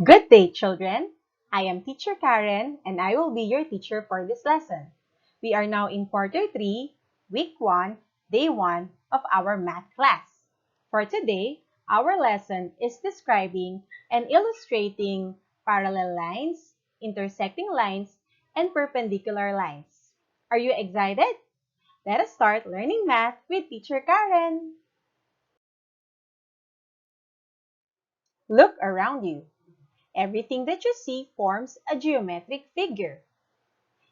Good day, children. I am Teacher Karen, and I will be your teacher for this lesson. We are now in Quarter 3, Week 1, Day 1 of our math class. For today, our lesson is describing and illustrating parallel lines, intersecting lines, and perpendicular lines. Are you excited? Let us start learning math with Teacher Karen. Look around you. Everything that you see forms a geometric figure.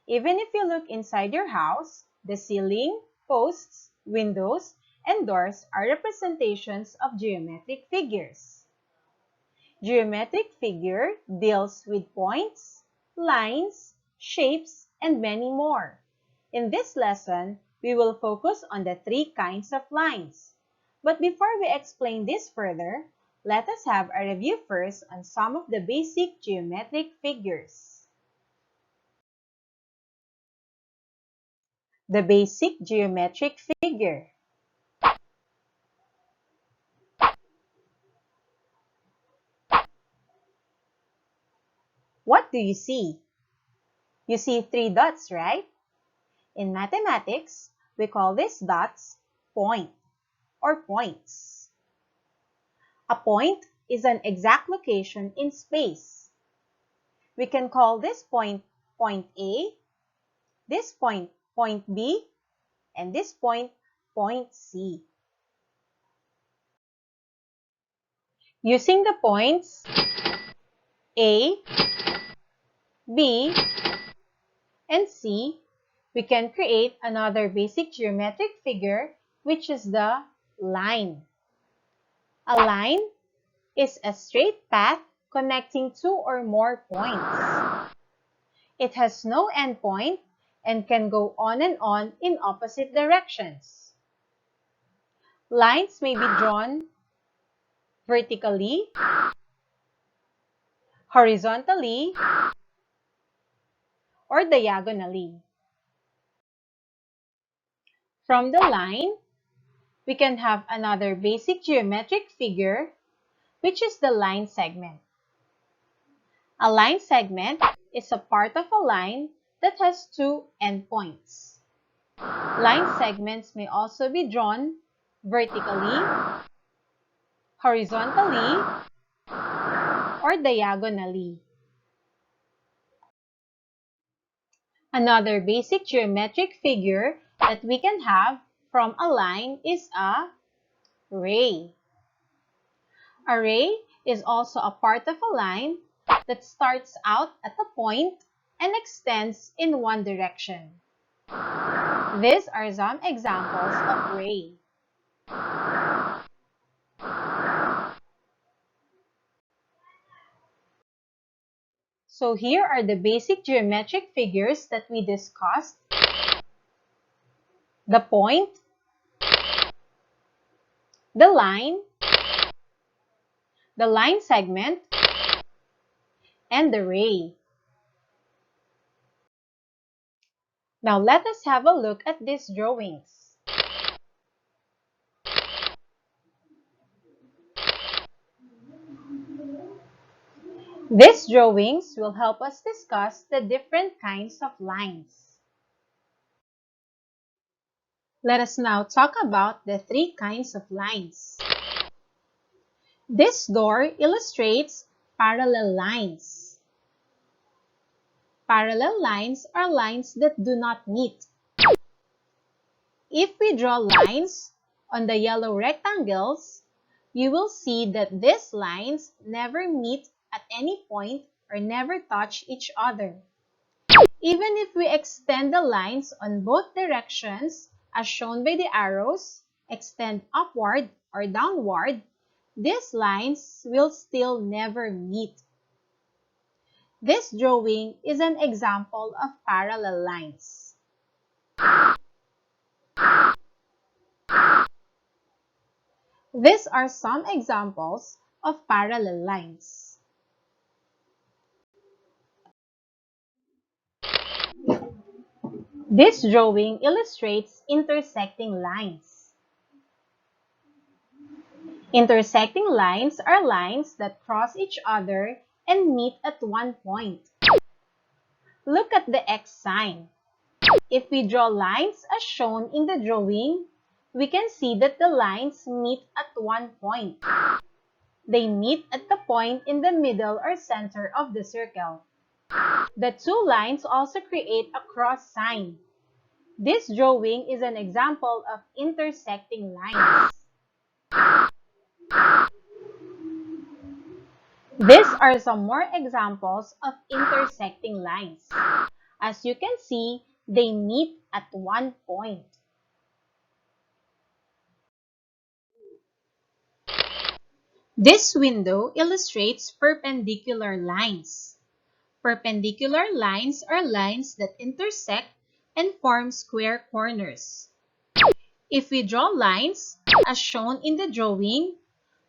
Even if you look inside your house, the ceiling, posts, windows, and doors are representations of geometric figures. Geometric figure deals with points, lines, shapes, and many more. In this lesson, we will focus on the three kinds of lines. But before we explain this further, let us have a review first on some of the basic geometric figures. The basic geometric figure. What do you see? You see three dots, right? In mathematics, we call these dots point or points. A point is an exact location in space. We can call this point point A, this point point B, and this point point C. Using the points A, B, and C, we can create another basic geometric figure, which is the line. A line is a straight path connecting two or more points. It has no endpoint and can go on and on in opposite directions. Lines may be drawn vertically, horizontally, or diagonally. From the line, we can have another basic geometric figure, which is the line segment. A line segment is a part of a line that has two endpoints. Line segments may also be drawn vertically, horizontally, or diagonally. Another basic geometric figure that we can have from a line is a ray. A ray is also a part of a line that starts out at a point and extends in one direction. These are some examples of ray. So here are the basic geometric figures that we discussed. The point, the line segment, and the ray. Now let us have a look at these drawings. These drawings will help us discuss the different kinds of lines. Let us now talk about the three kinds of lines. This door illustrates parallel lines. Parallel lines are lines that do not meet. If we draw lines on the yellow rectangles, you will see that these lines never meet at any point or never touch each other. Even if we extend the lines on both directions, as shown by the arrows, extend upward or downward, these lines will still never meet. This drawing is an example of parallel lines. These are some examples of parallel lines. This drawing illustrates intersecting lines. Intersecting lines are lines that cross each other and meet at one point. Look at the X sign. If we draw lines as shown in the drawing, we can see that the lines meet at one point. They meet at the point in the middle or center of the circle. The two lines also create a cross sign. This drawing is an example of intersecting lines. These are some more examples of intersecting lines. As you can see, they meet at one point. This window illustrates perpendicular lines. Perpendicular lines are lines that intersect and form square corners. If we draw lines, as shown in the drawing,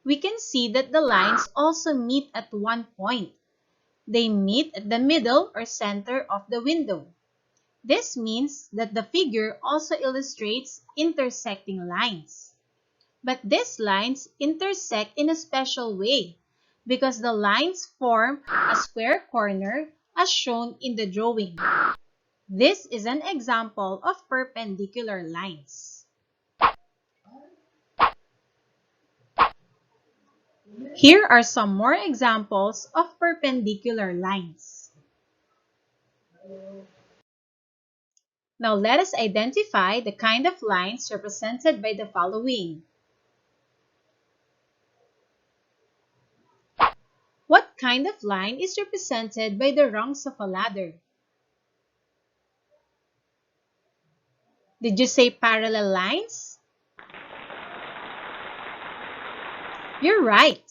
we can see that the lines also meet at one point. They meet at the middle or center of the window. This means that the figure also illustrates intersecting lines. But these lines intersect in a special way because the lines form a square corner as shown in the drawing. This is an example of perpendicular lines. Here are some more examples of perpendicular lines. Now let us identify the kind of lines represented by the following. What kind of line is represented by the rungs of a ladder? Did you say parallel lines? You're right.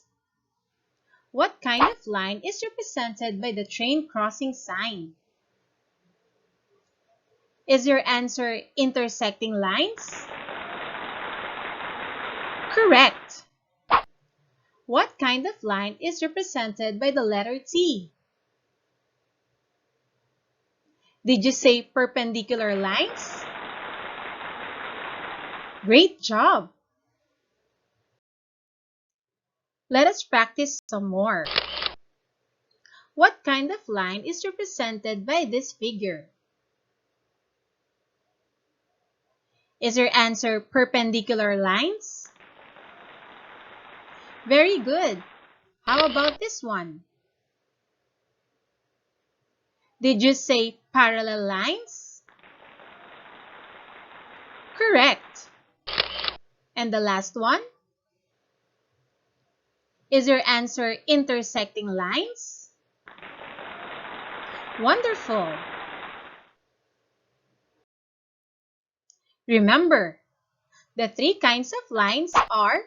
What kind of line is represented by the train crossing sign? Is your answer intersecting lines? Correct. What kind of line is represented by the letter T? Did you say perpendicular lines? Great job! Let us practice some more. What kind of line is represented by this figure? Is your answer perpendicular lines? Very good. How about this one? Did you say parallel lines? Correct. And the last one? Is your answer intersecting lines? Wonderful. Remember, the three kinds of lines are: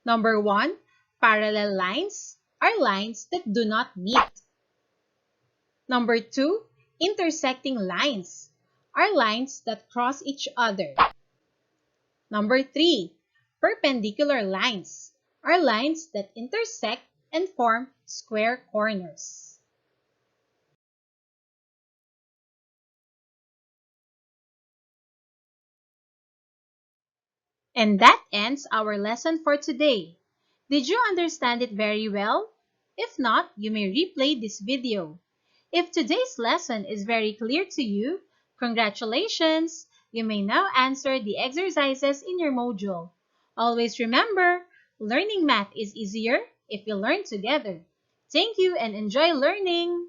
number 1, parallel lines are lines that do not meet. Number 2, intersecting lines are lines that cross each other. Number 3, perpendicular lines are lines that intersect and form square corners. And that ends our lesson for today. Did you understand it very well? If not, you may replay this video. If today's lesson is very clear to you, congratulations! You may now answer the exercises in your module. Always remember, learning math is easier if we learn together. Thank you and enjoy learning!